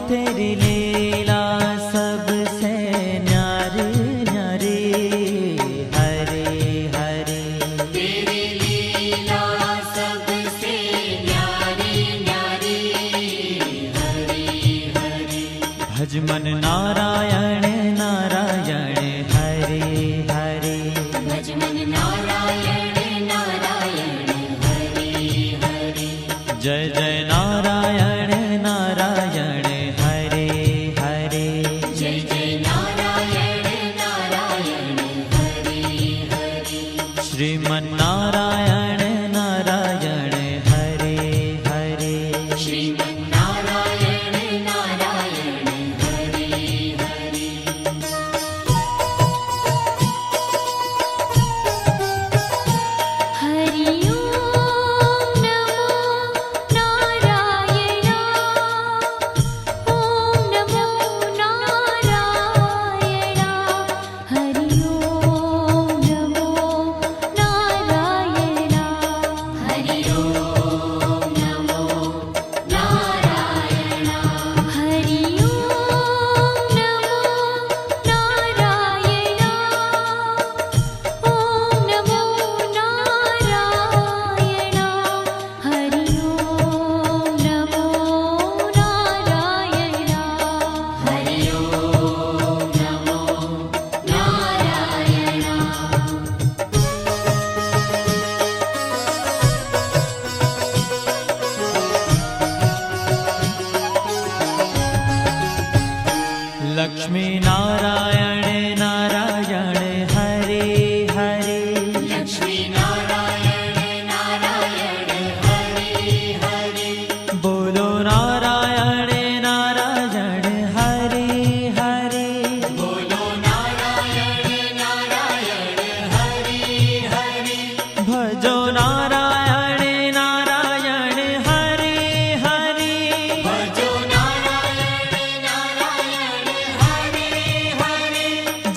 तेरी लीला सबसे न्यारी न्यारी, हरे हरे। तेरी लीला सबसे न्यारी न्यारी, हरे हरे। भज मन नारायण नारायण, हरे हरे। भज मन नारायण नारायण, हरे हरे। जय जय नारायण नारायण, हरे हरे। जय जय नारायण नारायण, हरे हरे। श्रीमन नारायण नारायण, हरे हरे। श्रीमन नारायण नारायण, हरे हरे। हरि ओम नमो नारायण। ओम नमो नारायण। हरि ओम नमो नारायण। हरि ओम नमो नारायण। हरि ओम नमो नारायण। ओम नमो नारायण। हरि ओम नमो नारायण। हरि ओम नमो नारायण। लक्ष्मी नारायण नारायण, हरे हरे। लक्ष्मी नारायण नारायण, हरे हरे। बोलो नारायण नारायण, हरे हरे। बोलो नारायण नारायण, हरे हरे। भजो नारायण नारायण, हरे हरे। भजो नारायण नारायण, हरे हरे।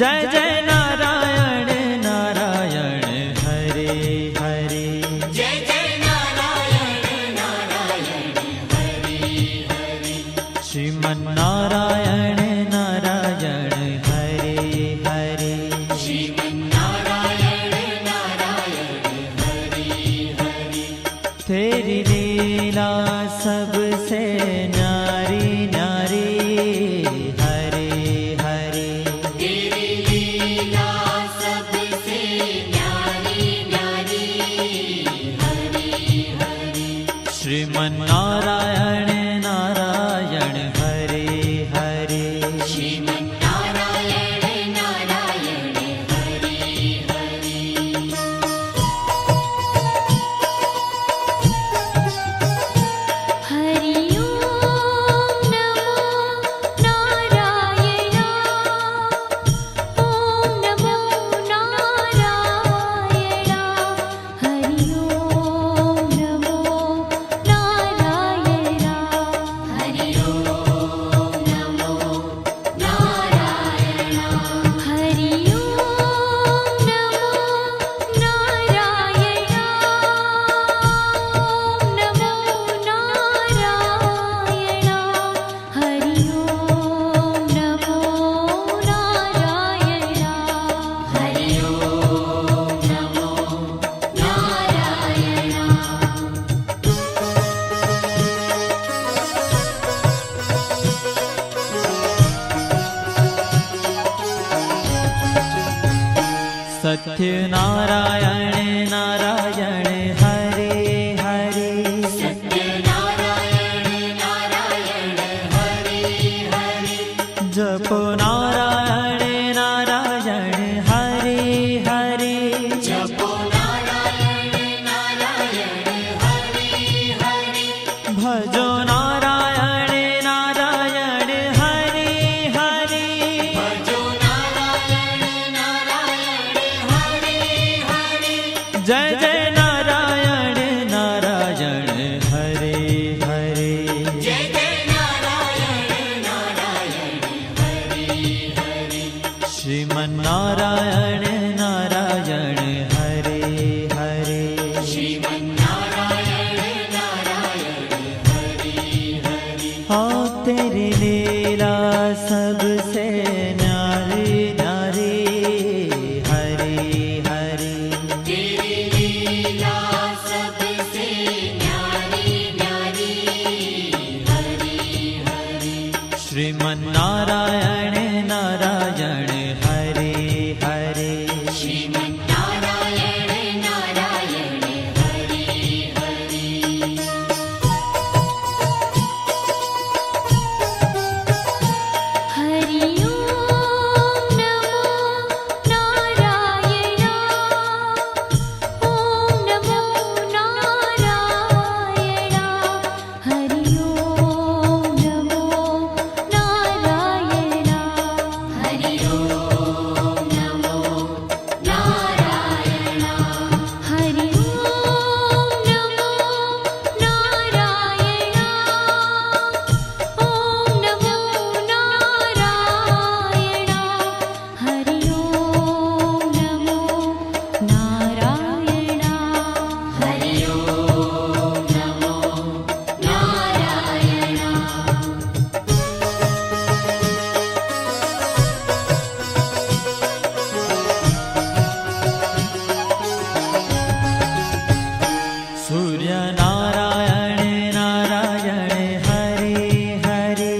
जय जय नारायण नारायण, हरे हरे। जय जय नारायण नारायण, हरे हरे। श्रीमन नारायण नारायण, हरे हरे। श्रीमन नारायण नारायण, हरे हरे। तेरी लीला सबसे न्यारी न्यारी, हरे हरे। तेरी लीला सबसे न्यारी न्यारी, हरे हरे। श्रीमन नारायण नारायण, हरे हरे। श्रीमन नारायण नारायण, हरे हरे। हरि ओम नमो नारायण। ओम नमो नारायण। हरि ओम नमो नारायण। हरि ओम नमो नारायण। हरि ओम नमो नारायण। ओम नमो नारायण। हरि ओम नमो नारायण। हरि ओम नमो सत्य नारायण नारायण, हरे हरे। सत्य नारायण नारायण, हरे हरे। जपो नारायण नारायण, हरे हरे। जपो नारायण नारायण, हरे हरे। भजो नारायण नारायण, हरे हरे। भजो नारायण नारायण, हरे हरे। जय जय नारायण नारायण, हरे हरे। जय जय नारायण नारायण, हरे हरे। श्रीमन नारायण नारायण, हरे हरे। श्रीमन नारायण नारायण, हरे ओ तेरी लीला सबसे न्यारी न्यारी हरि हरि तेरी लीला सबसे न्यारी न्यारी हरि हरि श्रीमन्नारायण नारायण हरे हरे श्रीमन्नारायण नारायण हरि हरि हरि ओम नमो नारायण ओम नमो नारायण हरि ओम नमो नारायण हरि ओम नमो नारायण हरि ओम नमो नारायण ओम नमो नारायण हरि ओम नमो नारायण हरि ओम नमो नारायण सूर्य नारायण नारायण हरे हरे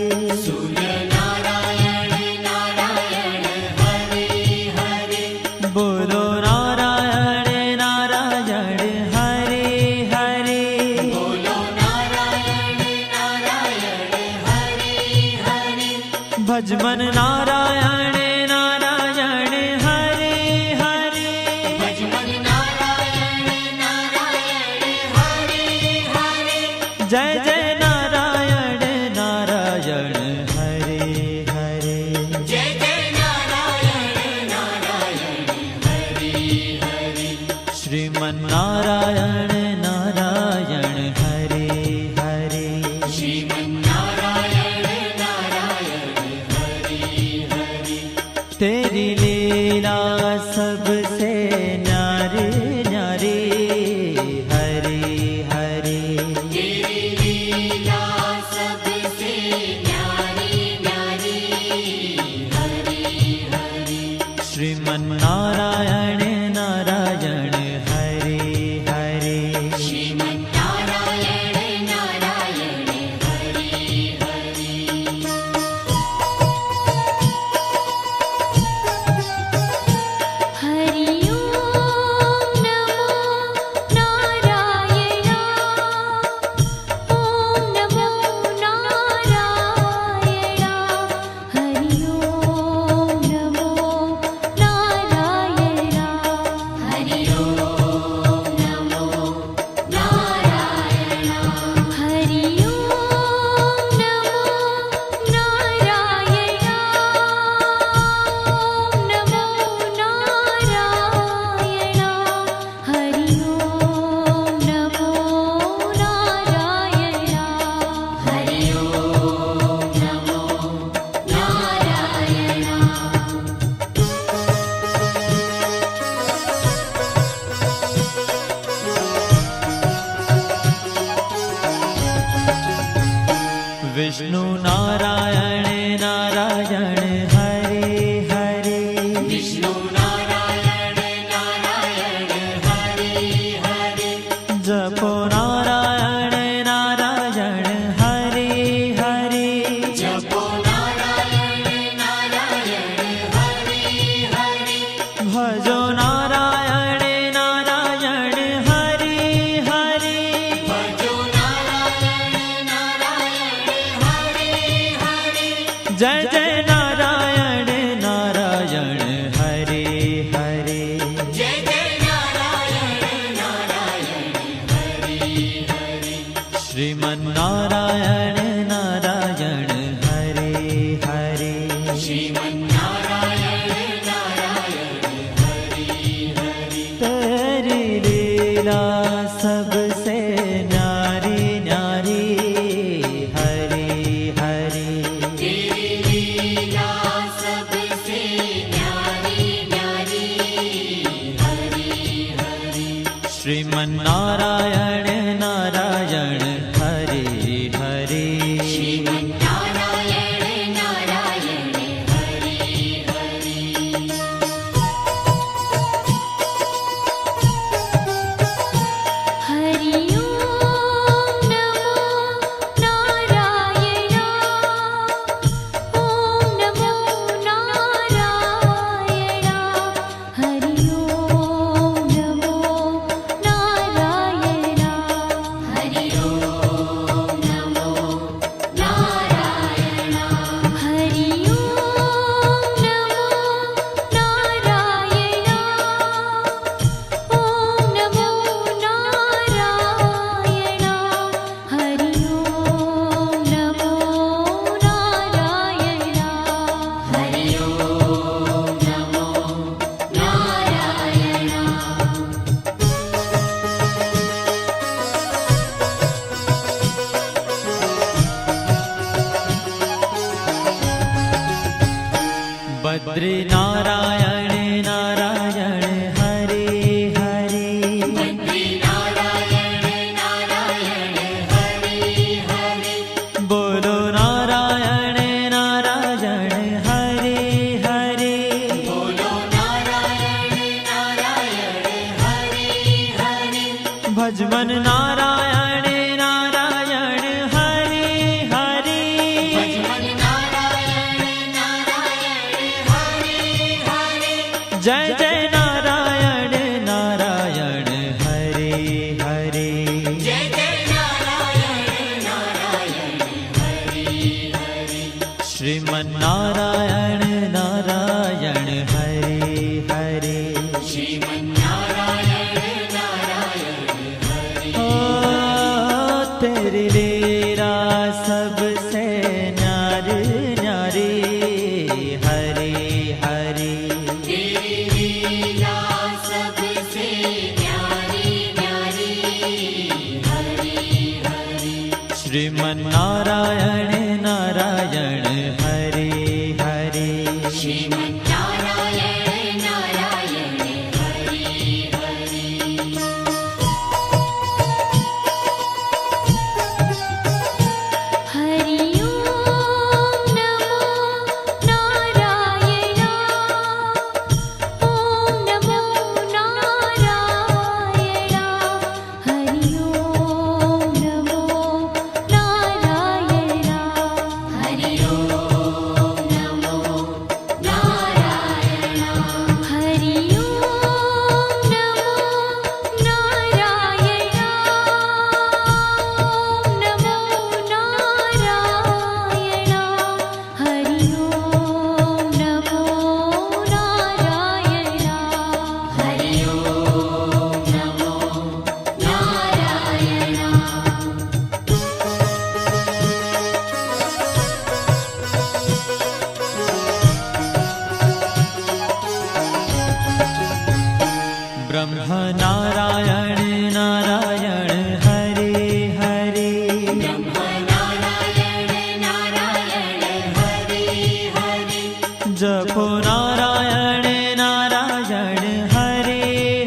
सूर्य नारायण नारायण हरि हरि बोलो नारायण नारायण हरे हरे बोलो नारायण नारायण हरि हरि भजमन नारायण नारायण हरे हरे भजमन नारायण नारायण हरि हरि जय जय नारायण नारायण हरे हरे जय जय नारायण नारायण हरि हरि श्रीमन्नारायण नारायण हरे हरे श्रीमन्नारायण नारायण हरि हरि तेरी लीला सबसे न्यारी न्यारी हरे हरे तेरी लीला सबसे न्यारी न्यारी हरि हरि श्रीमन्नारायण नारायण हरे हरे श्रीमन्नारायण नारायण हरि हरि हरि ओम नमो नारायण ओम नमो नारायण हरि ओम नमो नारायण हरि ओम नमो नारायण हरि ओम नमो नारायण ओम नमो नारायण हरि ओम नमो नारायण हरि ओम नमो नारायण विष्णु नारायण नारायण हरे हरे विष्णु नारायण नारायण हरि हरि जपो नारायण नारायण हरे हरे जपो नारायण नारायण हरि हरि भजो नारायण नारायण हरे हरे भजो नारायण नारायण हरि हरि जय जय नारायण नारायण हरे हरे जय जय नारायण नारायण हरि हरि श्रीमन्नारायण नारायण हरे हरे श्रीमन्नारायण नारायण हरि हरि तेरी लीला सबसे न्यारी न्यारी हरे हरे तेरी लीला सबसे न्यारी न्यारी हरि हरि श्रीमन्नारायण नारायण हरे हरे बद्री नारायण नारायण हरे हरे बद्री नारायण नारायण हरे हरे बोलो नारायण नारायण हरे हरे बोलो नारायण नारायण हरे हरे भजमन नारायण नारायण हरे हरे भजमन नारायण नारायण हरे हरे जय जय नारायण नारायण हरे हरे जय जय नारायण नारायण हरे हरे श्रीमन नारायण नारायण हरे हरे श्रीमन्नारायण नारायण हरे ओ तेरी लीला सबसे न्यारी न्यारी हरे हरे तेरी लीला सबसे न्यारी न्यारी हरे हरे श्रीमन नारायण नारायण हरे हरे श्रीमन्नारायण नारायण हरे हरे हरि ओम नमो नारायण ओम नमो नारायण हरि ओम नमो नारायण हरि ओम नमो नारायण हरि ओम नमो नारायण ओम नमो नारायण हरि ओम नमो नारायण हरि ओम नमो नारायण ब्रह्म नारायण नारायण हरे हरे ब्रह्म नारायण नारायण हरे हरे जपो नारायण नारायण हरे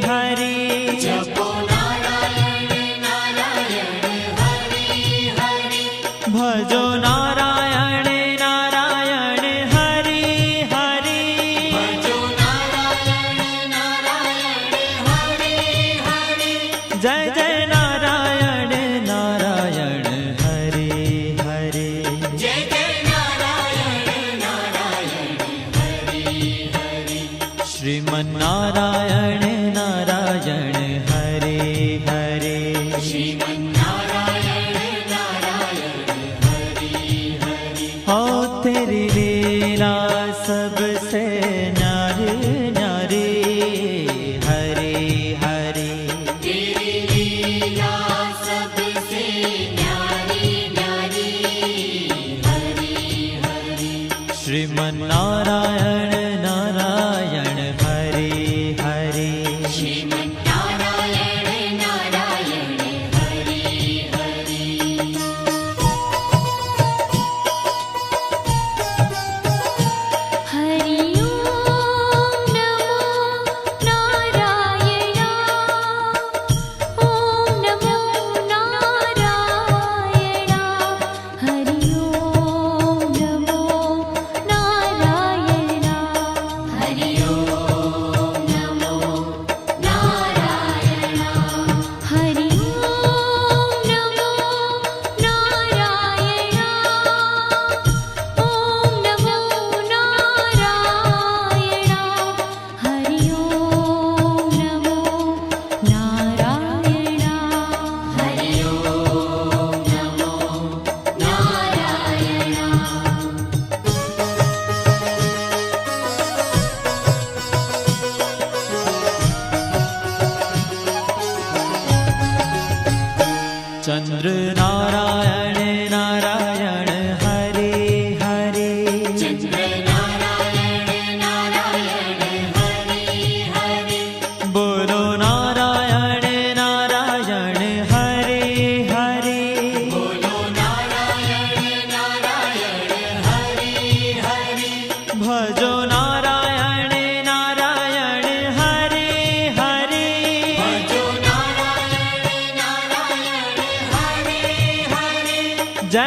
हरे जपो नारायण नारायण हरे हरे भजो नारायण नारायण हरे हरे भजो नारायण नारायण हरे हरे जय जय नारायण नारायण हरे हरे जय जय नारायण नारायण हरे हरे श्रीमन नारायण नारायण हरे हरे श्रीमन्नारायण नारायण हरे हरे हो तेरी लीला सबसे न्यारी न्यारी हरे हरे तेरी लीला सबसे न्यारी न्यारी हरे हरे श्रीमन नारायण नारायण हरे हरे श्रीमन्नारायण नारायण हरे हरे हरि ओम नमो नारायण ओम नमो नारायण हरि ओम नमो नारायण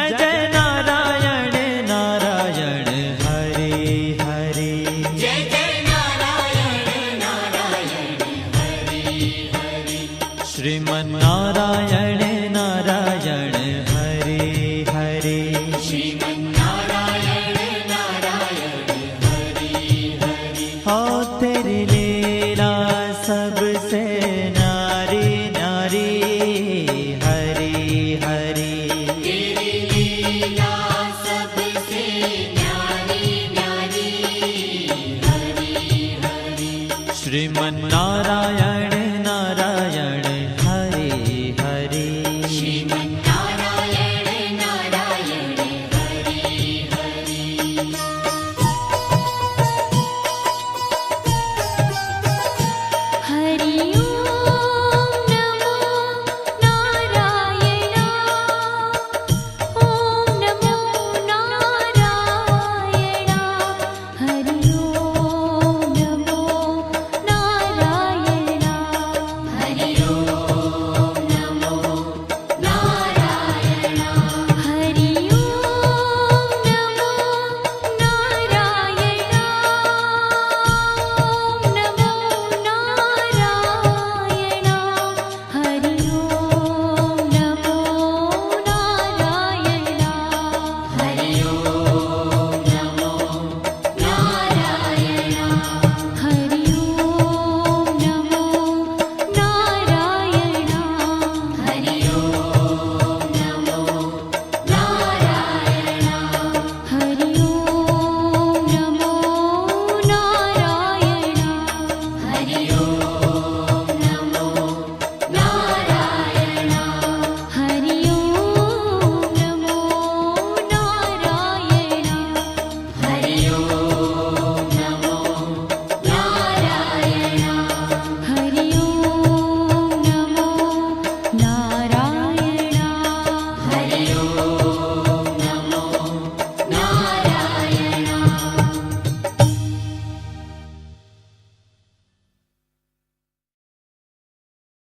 जय जय नारायण